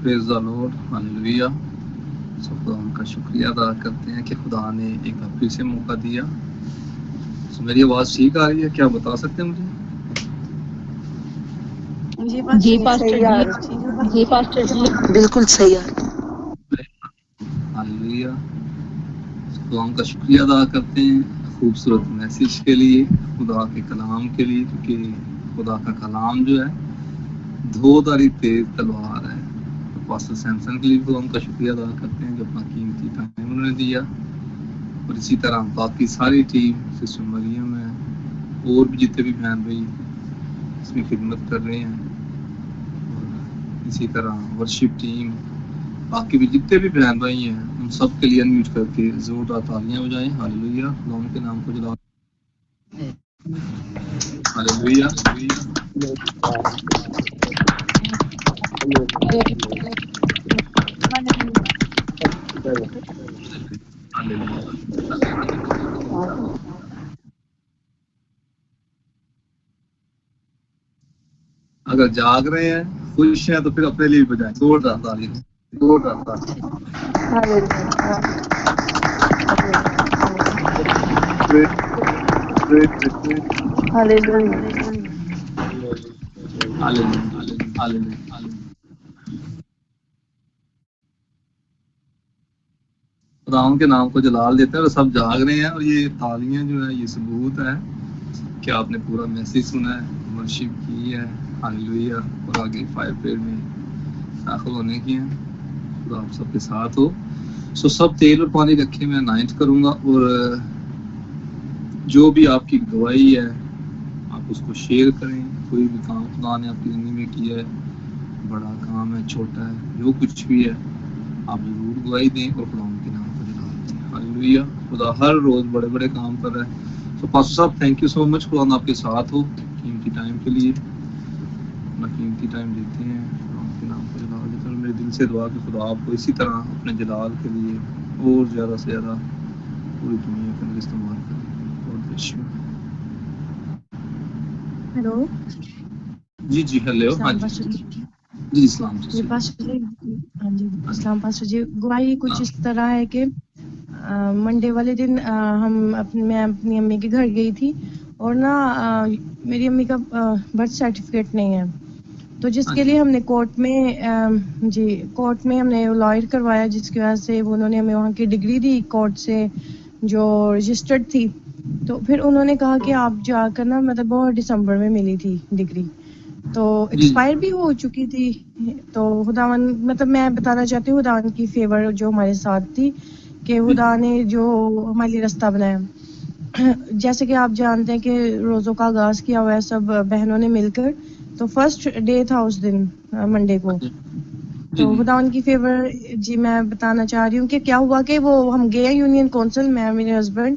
پریز دی lord, hallelujah. خدا کا شکریہ ادا کرتے ہیں کہ خدا نے ایک بار پھر سے موقع دیا۔ میری آواز ٹھیک آ رہی ہے؟ کیا بتا سکتے ہیں مجھے؟ جی پاسٹر جی بالکل صحیح ہے۔ ہاللویا۔ خدا کا شکریہ ادا کرتے ہیں خوبصورت میسج کے لیے، خدا کے کلام کے لیے، کیونکہ خدا کا کلام جو ہے دھو دھاری تیز تلوار ہے۔ پاسٹر سیمسن کے لیے خدا کا شکریہ ادا کرتے ہیں جو اپنا قیمتی ٹائم انہوں نے دیا، اور اسی طرح باقی ساری ٹیم، سسٹر مریم ہے، اور بھی جتنے بھی بہن بھائی اس میں خدمت کر رہے ہیں، اور اسی طرح ورشپ ٹیم، باقی بھی جتنے بھی بہن بھائی ہیں، ان سب کے لیے انمیوٹ کر کے زوردار تالیاں بجائیں۔ ہاللویا، خدا کے نام کو جلا۔ ہاللویا۔ اگر جاگ رہے ہیں، خوش ہیں، تو پھر اپنے لیے بجائیں زوردار تالیاں، زوردار تالیاں۔ خداوند کے نام کو جلال دیتے ہیں، اور سب جاگ رہے ہیں، اور یہ تالیاں جو ہے یہ ثبوت ہے کہ آپ نے پورا میسج سنا ہے، ورشپ کی ہے۔ ہاللویا، اور آگے فائر پریئر میں داخل ہونے کی ہیں۔ خدا آپ سب کے ساتھ ہو۔ سب تیل اور پانی رکھے، میں انائنٹ کروں گا، اور جو بھی آپ کی گواہی ہے آپ اس کو شیئر کریں۔ کوئی بھی کام خدا نے آپ کی زندگی میں کیا ہے، بڑا کام ہے، چھوٹا ہے، جو کچھ بھی ہے، آپ ضرور گواہی دیں اور خدا کے نام کو جلال دیں۔ ہاللویا، خدا ہر روز بڑے بڑے کام کر رہا ہے۔ پاسٹر صاحب تھینک یو سو مچ، خدا آپ کے ساتھ ہو، قیمتی ٹائم کے لیے اپنا قیمتی ٹائم دیتے ہیں، خدا کے نام کو جلال دیتے ہیں۔ میرے دل سے دعا کہ خدا آپ کو اسی طرح اپنے جلال کے لیے اور زیادہ سے زیادہ پوری دنیا کے اندر استعمال کریں۔ اور ہیلو جی ہیلو، ہاں جی اسلام جی پاسٹر جی، ہاں جی اسلام پاسٹر جی، گواہی کچھ اس طرح ہے کہ منڈے والے دن میں اپنی امی کے گھر گئی تھی، اور میری امی کا برتھ سرٹیفکیٹ نہیں ہے، تو جس کے لیے ہم نے کورٹ میں ہم نے لائر کروایا، جس کی وجہ سے انہوں نے ہمیں وہاں کی ڈگری دی کورٹ سے جو رجسٹرڈ تھی۔ تو پھر انہوں نے کہا کہ آپ جا کر مطلب وہ دسمبر میں ملی تھی ڈگری، تو ایکسپائر بھی ہو چکی تھی۔ تو خداوند مطلب میں بتانا چاہتی ہوں خداوند کی فیور جو ہمارے ساتھ تھی، کہ خدا نے جو ہمارے لیے راستہ بنایا۔ جیسے کہ آپ جانتے ہیں کہ روزوں کا آغاز کیا ہوا ہے سب بہنوں نے مل کر، تو فرسٹ ڈے تھا اس دن منڈے کو، تو خداوند کی فیور جی میں بتانا چاہ رہی ہوں کہ کیا ہوا کہ وہ ہم گئے یونین کونسل، میں میرے ہسبینڈ،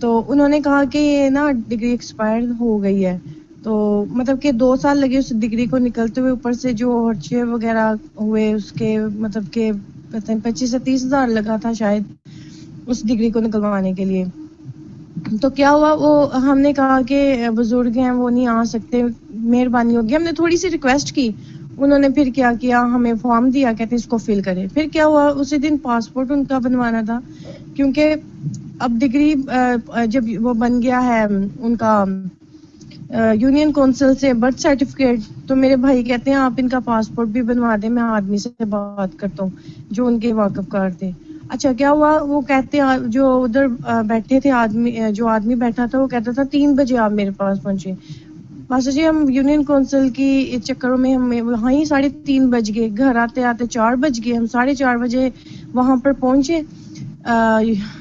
تو انہوں نے کہا کہ یہ ڈگری ایکسپائر ہو گئی ہے، تو مطلب کہ 2 سال لگے اس ڈگری کو نکلتے ہوئے، اوپر سے جو خرچے وغیرہ ہوئے اس کے مطلب کہ 25 سے 30 ہزار لگا تھا شاید اس ڈگری کو نکلوانے کے لیے۔ تو کیا ہوا، وہ ہم نے کہا کہ بزرگ ہیں وہ نہیں آ سکتے، مہربانی ہوگی، ہم نے تھوڑی سی ریکویسٹ کی، انہوں نے پھر کیا کیا ہمیں فارم دیا، کہتے اس کو فل کریں۔ پھر کیا ہوا، اسی دن پاسپورٹ ان کا بنوانا تھا، کیونکہ اب ڈگری جب وہ بن گیا ہے ان کا یونین کونسل سے برتھ سرٹیفکیٹ، تو میرے بھائی کہتے ہیں آپ ان کا پاسپورٹ بھی بنوا دیں، میں آدمی سے بات کرتا ہوں جو ان کے واقف کار تھے۔ اچھا کیا ہوا، وہ کہتے ہیں جو ادھر بیٹھے تھے جو آدمی بیٹھا تھا وہ کہتا تھا 3 بجے آپ میرے پاس پہنچے۔ ماسٹر جی ہم یونین کونسل کی چکروں میں ہمیں وہاں ہی 3:30 بج گئے، گھر آتے آتے 4 بج گئے، ہم 4:30 بجے وہاں پر پہنچے،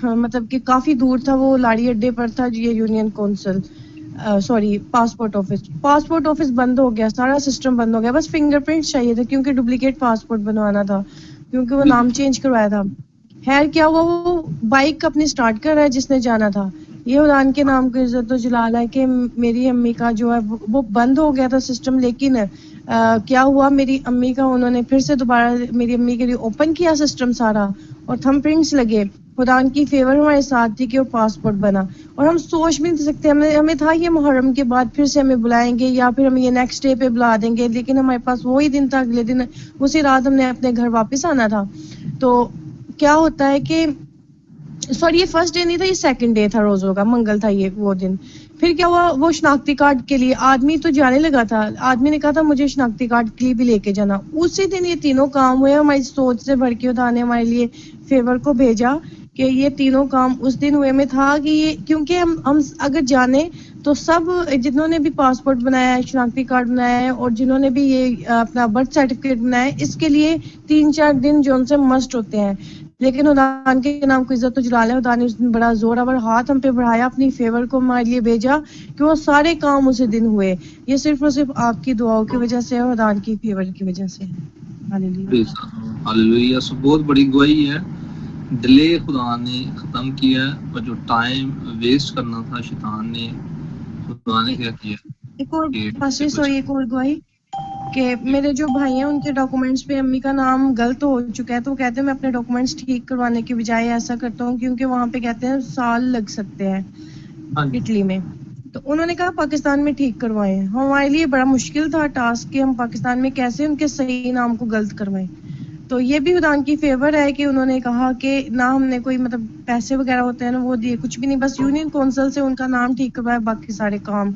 مطلب کہ کافی دور تھا، وہ لاڑی اڈے پر تھا یہ یونین کونسل، پاسپورٹ آفس بند ہو گیا، سارا سسٹم بند ہو گیا، بس فنگر پرنٹ چاہیے تھے کیونکہ ڈپلیکیٹ پاسپورٹ بنوانا تھا، کیونکہ وہ نام چینج کروایا تھا۔ خیر کیا ہوا، وہ بائک اپنی سٹارٹ کر رہا ہے جس نے جانا تھا، یہ خدا کے نام کو عزت و جلال ہے کہ میری امی کا جو ہے وہ بند ہو گیا تھا سسٹم، لیکن کیا ہوا میری امی کا انہوں نے پھر سے دوبارہ میری امی کے لیے اوپن کیا سسٹم سارا، اور تھم پرنٹس لگے، خدا کی فیور ہمارے ساتھ تھی کہ وہ پاسپورٹ بنا. اور ہم سوچ بھی نہیں سکتے, ہمیں تھا یہ محرم کے بعد پھر سے ہمیں بلائیں گے یا پھر ہم یہ نیکسٹ ڈے پہ بلا دیں گے, لیکن ہمارے پاس وہی دن تھا, اگلے دن اسی رات ہم نے اپنے گھر واپس آنا تھا. تو کیا ہوتا ہے کہ سوری یہ فرسٹ ڈے نہیں تھا, یہ سیکنڈ ڈے تھا روزوں کا, منگل تھا یہ وہ دن. پھر کیا ہوا, وہ شناختی کارڈ کے لیے آدمی تو جانے لگا تھا, آدمی نے کہا تھا مجھے شناختی کارڈ کے لیے بھی لے کے جانا. اسی دن یہ تینوں کام ہوئے, ہماری سوچ سے بڑھ کے خدا نے ہمارے لیے فیور کو بھیجا کہ یہ تینوں کام اس دن ہوئے. میں تھا کہ یہ کیونکہ ہم اگر جانے تو سب جنہوں نے بھی پاسپورٹ بنایا ہے, شناختی کارڈ بنایا ہے, اور جنہوں نے بھی یہ اپنا برتھ سرٹیفکیٹ بنایا ہے, اس کے لیے 3-4 دن جو ان سے مسٹ ہوتے ہیں. لیکن خدا کے نام کو عزت و جلال ہے, خدا نے اس دن بڑا زوراور ہاتھ ہم پہ بڑھایا, اپنی فیور کو ہمارے لیے بھیجا کہ وہ سارے کام اسی دن ہوئے. یہ صرف اور صرف آپ کی دعاؤں کی وجہ سے اور خدا کی فیور کی وجہ سے. ہاللیلویہ. ہاللیلویہ. سو بہت بڑی گواہی ہے, ڈیلے خدا نے ختم کیا, اور جو ٹائم ویسٹ کرنا تھا شیطان نے, خدا نے کیا کیا ایک اور گواہی کہ میرے جو بھائی ہیں ان کے ڈاکومنٹس پہ امی کا نام غلط ہو چکا ہے, تو وہ کہتے ہیں میں اپنے ڈاکومنٹس ٹھیک کروانے کے بجائے ایسا کرتا ہوں, کیونکہ وہاں پہ کہتے ہیں سال لگ سکتے ہیں اٹلی میں. تو انہوں نے کہا پاکستان میں ٹھیک کروائیں. ہمارے لیے بڑا مشکل تھا ٹاسک کہ ہم پاکستان میں کیسے ان کے صحیح نام کو غلط کروائیں. تو یہ بھی خدا کی فیور ہے کہ انہوں نے کہا کہ نہ ہم نے کوئی مطلب پیسے وغیرہ ہوتے ہیں نا وہ دیے, کچھ بھی نہیں, بس یونین کونسل سے ان کا نام ٹھیک کروایا, باقی سارے کام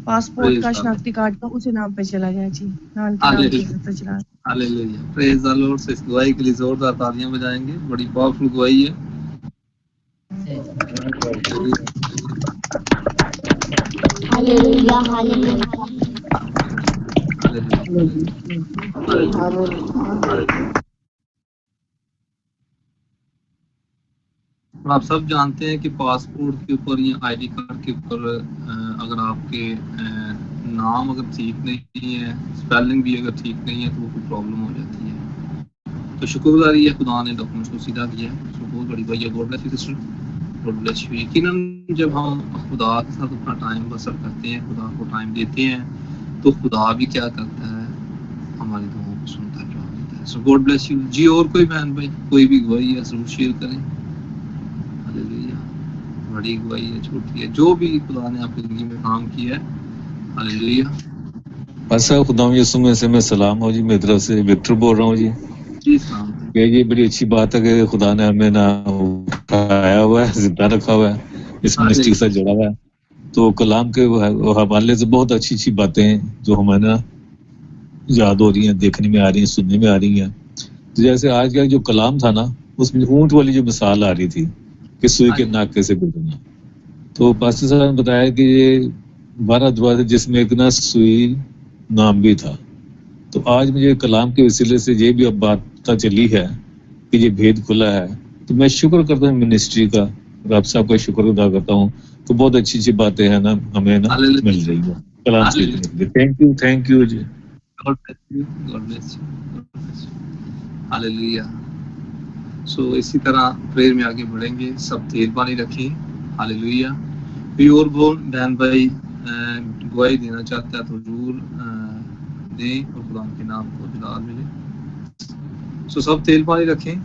پاسپورٹ کا شناختی کارڈ کا اسی نام پہ چلا گیا. جی نام کے نام کی عزت و جلال. ہاللیلویہ. پریز دی لارڈ. اس گواہی کے لیے زوردار تالیاں بجائیں گے, بڑی پاورفل گواہی ہے. ہاللیلویہ ہاللیلویہ. آپ سب جانتے ہیں کہ پاسپورٹ کے اوپر یا آئی ڈی کارڈ کے اوپر اگر آپ کے نام اگر ٹھیک نہیں ہے, اسپیلنگ بھی اگر ٹھیک نہیں ہے, تو وہ کوئی پرابلم ہو جاتی ہے. تو شکر گزاری ہے خدا نے ڈاکومنٹس کو سیدھا کیا ہے. سو بہت بڑی بھائی ہے. God bless you sister, God bless you. یقیناً جب ہم خدا کے ساتھ اپنا ٹائم بسر کرتے ہیں, خدا کو ٹائم دیتے ہیں, تو خدا بھی کیا کرتا ہے, ہماری دعاؤں کو سنتا ہے, جواب دیتا ہے. So God bless you. جی اور کوئی بہن بھائی کوئی بھی گواہی ہے ضرور شیئر کریں. ہاللیلویہ. بڑی گواہی ہے, چھوٹی ہے, جو بھی خدا نے آپ کی زندگی میں کام کیا ہے. ہاللیلویہ. ایسا خدا یسوع میں سے میں سلام ہو جی, میری طرف سے وکٹر بول رہا ہوں جی. جی سلام. یہ بڑی اچھی بات ہے کہ خدا نے ہمیں نہ اٹھایا ہوا ہے, زندہ رکھا ہوا ہے, اس منسٹری کے ساتھ جڑا ہوا ہے. تو کلام کے حوالے سے بہت اچھی اچھی باتیں ہیں جو ہمیں نا یاد ہو رہی ہیں, دیکھنے میں آ رہی ہیں, سننے میں آ رہی ہیں. جیسے آج کا جو کلام تھا نا, اس میں اونٹ والی جو مثال آ رہی تھی کہ سوئی کے ناکے سے گزرنا, تو پاسٹر صاحب نے بتایا کہ یہ 12 دروازے جس میں ایک نا سوئی نام بھی تھا. تو آج مجھے کلام کے وسیلے سے یہ بھی اب بات پتہ چلی ہے کہ یہ بھید کھلا ہے. تو میں شکر کرتا ہوں منسٹری کا, رب صاحب کا شکر ادا کرتا ہوں. تو بہت اچھی اچھی باتیں ہیں نا ہمیں نا مل رہی ہے کلام سیکھنے کے لیے. Thank you ji. God bless you. God bless you. God bless you. Hallelujah. سو اسی طرح پریئر میں آگے بڑھیں گے. سب تیل پانی رکھیں. ہاللیلویہ. کوئی اور بہن بھائی گواہی دینا چاہتا ہے تو ضرور دیں, اور خدا کے نام کو جلال ملے. سو سب تیل پانی رکھیں.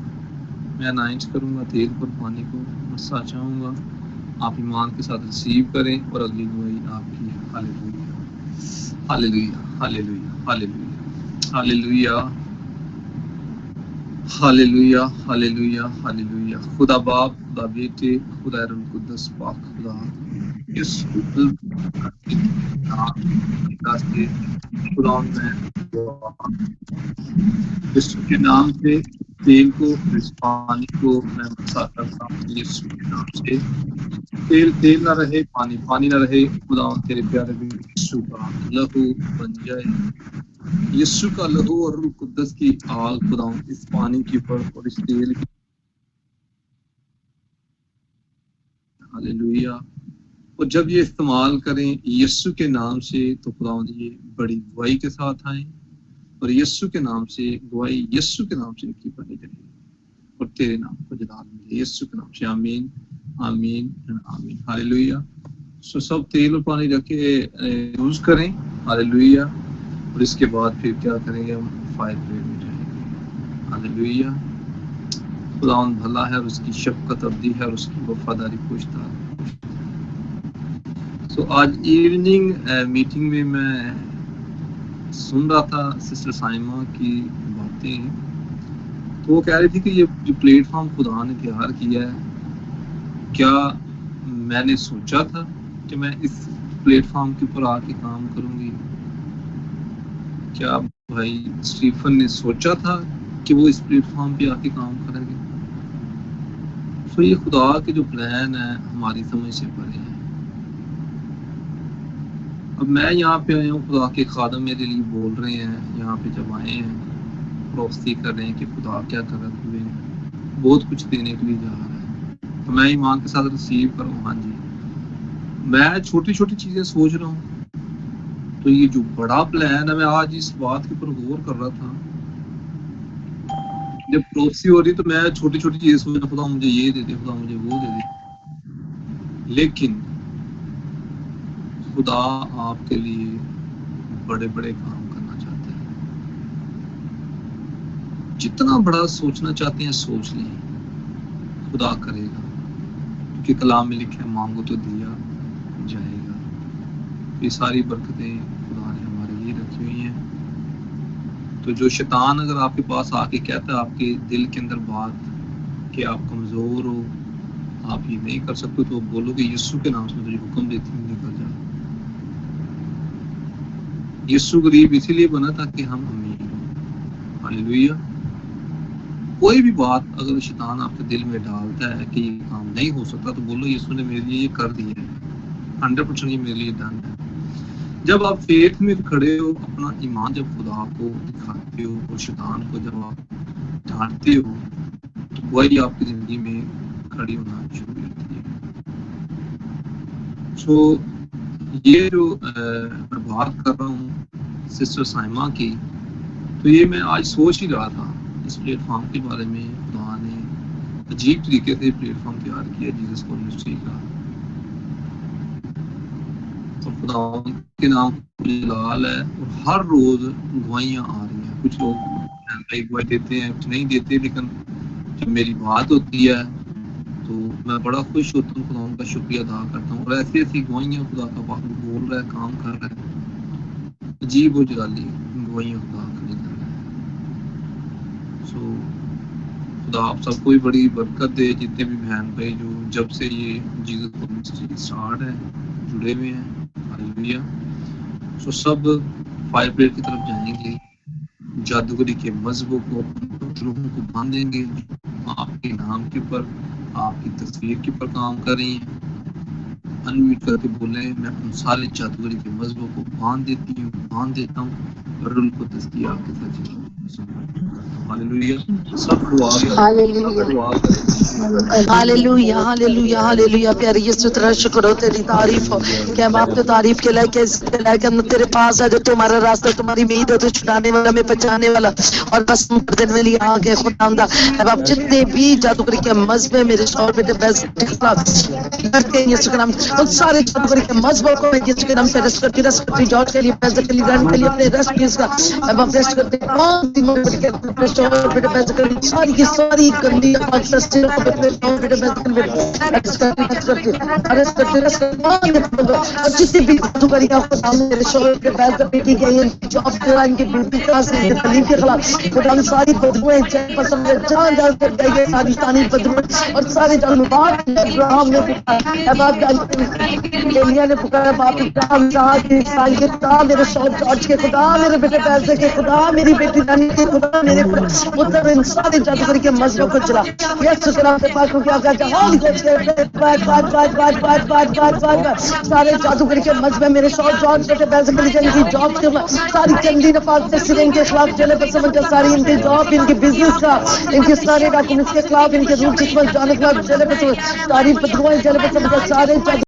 میں اناؤنس کروں گا تیل پر پانی کو, مسا چاہوں گا آپ ایمان کے ساتھ ریسیو کریں, اور اگلی گواہی آپ کی ہے. ہاللیلویہ. ہاللیلویہ. ہاللیلویہ. ہاللیلویہ. ہاللیلویہ. ہاللیلویہ. ہاللیلویہ. ہاللیلویہ. خدا باپ, خدا بیٹے, خدا روح القدس پاک خدا, اس خدا میں یسوع کے نام سے تیل کو, اس پانی کو میں مسا کرتا ہوں. یسوع کے نام سے تیل نہ رہے, پانی نہ رہے. خدا تیرے پیارے یسوع کا لہو بن جائے. یسوع کا لہو اور روح القدس کی آگ خدا اس پانی کے اوپر اور اس تیل کی. ہاللیلویہ. اور جب یہ استعمال کریں یسوع کے نام سے, تو خدا یہ بڑی گواہی کے ساتھ آئیں, اور یسوع کے نام سے گواہی یسوع کے نام سے کی بنی رہے, اور تیرے نام کو جلال ملے. یسوع کے نام سے آمین آمین آمین. ہاللیلویہ. سو سب تیل اور پانی رکھ کے یوز کریں. ہاللیلویہ. اور اس کے بعد پھر کیا کریں گے, ہم 5 پریئر میں جائیں گے. ہاللیلویہ. خداوند بھلا ہے اور اس کی شفقت ابدی ہے اور اس کی وفاداری پوچھتا ہے. سو آج ایوننگ میٹنگ میں میں سن رہا تھا سسٹر سائمہ کی باتیں. تو وہ کہہ رہی تھی کہ یہ جو پلیٹ فارم خدا نے تیار کیا ہے, کیا میں نے سوچا تھا کہ میں اس پلیٹ فارم کے اوپر آ کے کام کروں گی؟ کیا بھائی اسٹیفن نے سوچا تھا کہ وہ اس پلیٹ فارم پہ آ کے کام کریں گے؟ تو یہ خدا کے جو پلان ہے ہماری سمجھ سے پرے ہیں. اب میں یہاں پہ آیا ہوں, خدا کے خادم میرے لیے بول رہے ہیں یہاں پہ جب آئے ہیں, پروفیسی کر رہے ہیں کہ خدا کیا کر رہا ہے, بہت کچھ دینے کے لیے جا رہا ہے. تو میں ایمان کے ساتھ ریسیو کروں. ہاں جی, میں چھوٹی چھوٹی چیزیں سوچ رہا ہوں. تو یہ جو بڑا پلان ہے, میں آج اس بات کے اوپر غور کر رہا تھا. جب پروفیسی ہو رہی تو میں چھوٹی چھوٹی چیزیں سوچ رہا, خدا مجھے یہ دے دے, خدا مجھے وہ دے دے. لیکن خدا آپ کے لیے بڑے بڑے کام کرنا چاہتا ہے. جتنا بڑا سوچنا چاہتے ہیں سوچ لیں, خدا کرے گا. کیونکہ کلام میں لکھا ہے مانگو تو دیا جائے گا. یہ ساری برکتیں خدا نے ہمارے لیے رکھی ہوئی ہیں. تو جو شیطان اگر آپ کے پاس آ کے کہتا ہے آپ کے دل کے اندر بات کہ آپ کمزور ہو, آپ یہ نہیں کر سکتے, تو بولو کہ یسوع کے نام سے تجھے حکم دیتی ہوں نکل جا. یسوع غریب اسی لیے بنا تھا کہ ہم امیر ہوں. ہاللیلویہ. کوئی بھی بات اگر شیطان آپ کے دل میں ڈالتا ہے کہ یہ کام نہیں ہو سکتا, تو بولو یسوع نے میرے لیے یہ کر دیا ہے, 100% یہ میرے لیے ڈن ہے. جب آپ فیتھ میں کھڑے ہو, اپنا ایمان جب خدا کو دکھاتے ہو اور شیطان کو جب آپ ڈانٹتے ہو, تو وہی آپ کی زندگی میں کھڑی ہونا شروع کرتی ہے. سو یہ جو میں بات کر رہا ہوں سسٹر سائمہ کی, تو یہ میں آج سوچ ہی رہا تھا اس پلیٹ فارم کے بارے میں. خدا نے عجیب طریقے سے پلیٹ فارم تیار کیا جیسس کال منسٹری کا. تو خدا کے نام جلال ہے, اور ہر روز گواہیاں آ رہی ہیں. کچھ لوگ گواہی دیتے ہیں, کچھ نہیں دیتے, لیکن جب میری بات ہوتی ہے تو میں بڑا خوش ہوتا ہوں, خدا کا شکریہ ادا کرتا ہوں. اور ایسی ایسی گواہیاں خدا کا بول رہا ہے, کام کر رہا ہے, عجیب و جلالی گواہیاں خدا کر رہا ہے. سو خدا آپ سب کو بڑی برکت دے, جتنے بھی بہن بھائی جو جب سے یہ جیسس منسٹری اسٹارٹ ہے جڑے ہوئے ہیں. ہاللیلویہ. سو سب فائر پلیٹ کی طرف جائیں گے, جادوگری کے مذہبوں کو, روحوں کو باندھیں گے, آپ کے نام کے اوپر, آپ کی تصویر کے اوپر کام کر رہی ہیں. انمیوٹ کر کے بولیں, میں ان سارے جادوگری کے مذہبوں کو باندھ دیتا ہوں اور ان کو تزکیہ کے ساتھ. ہاللیلویہ. سب دعا ہاللیلویہ ہاللیلویہ ہاللیلویہ. پیارے یسوع تیرا شکر ہو, تیری تعریف ہو کہ ہم آپ کو تعریف کے لائق اس کے لائق ہم تیرے پاس ہے, جو تمہارا راستہ, تمہاری امید ہے, تو چھڑانے والا, میں بچانے والا اور بس دینے والی آگ ہے خداوندہ. اب آپ جتنے بھی جادوگری کے مذہب ہے میرے شوہر بیٹے بیس کرتے ہیں یسوع کے نام, ان سارے جادوگری کے مذہبوں کو میں یسوع کے نام سے رسٹ کرتی جارج کے لیے, پیسے کے لیے, رن کے لیے, اپنے رسٹ کی اس کا اب آپ رسٹ کرتے ہیں. ساری کی ساری گندی جتنی بھی جادوگری کا میرے شوہر کے پیسے کی گئی, جاب کے ڈیوٹی کا تعلیم کے خلاف خدا ساری بدبوئیں پسند جہاں جہاں سے گئی گئی ساری تانی بدبوئیں اور سارے جان ابراہم نے پکارا, نے پکارا, باپ ابراہم خدا میرے شوہر جارج کے, خدا میرے بیٹے پیسے کے, خدا میری بیٹی رانی کے, خدا میرے پتر ان سارے جادوگری کے مذہبوں کو چلا. یس شکر آپ کے پاس کو کیا کہتے ہیں سارے جادوگری کے مذہب میرے شوہر جارج بیٹے پیسے کے لیے, ان کی جاب کے ساری چندی نفاذ سے سرے ان کے خلاف چلے پر سمجھ کر ساری ان کی جاب, ان کی بزنس کا, ان کے سارے ڈاکومنٹس کے خلاف, ان کے روح جسم جانے کے خلاف چلے پر ساری بدروائیں چلے پر سمجھ کر سارے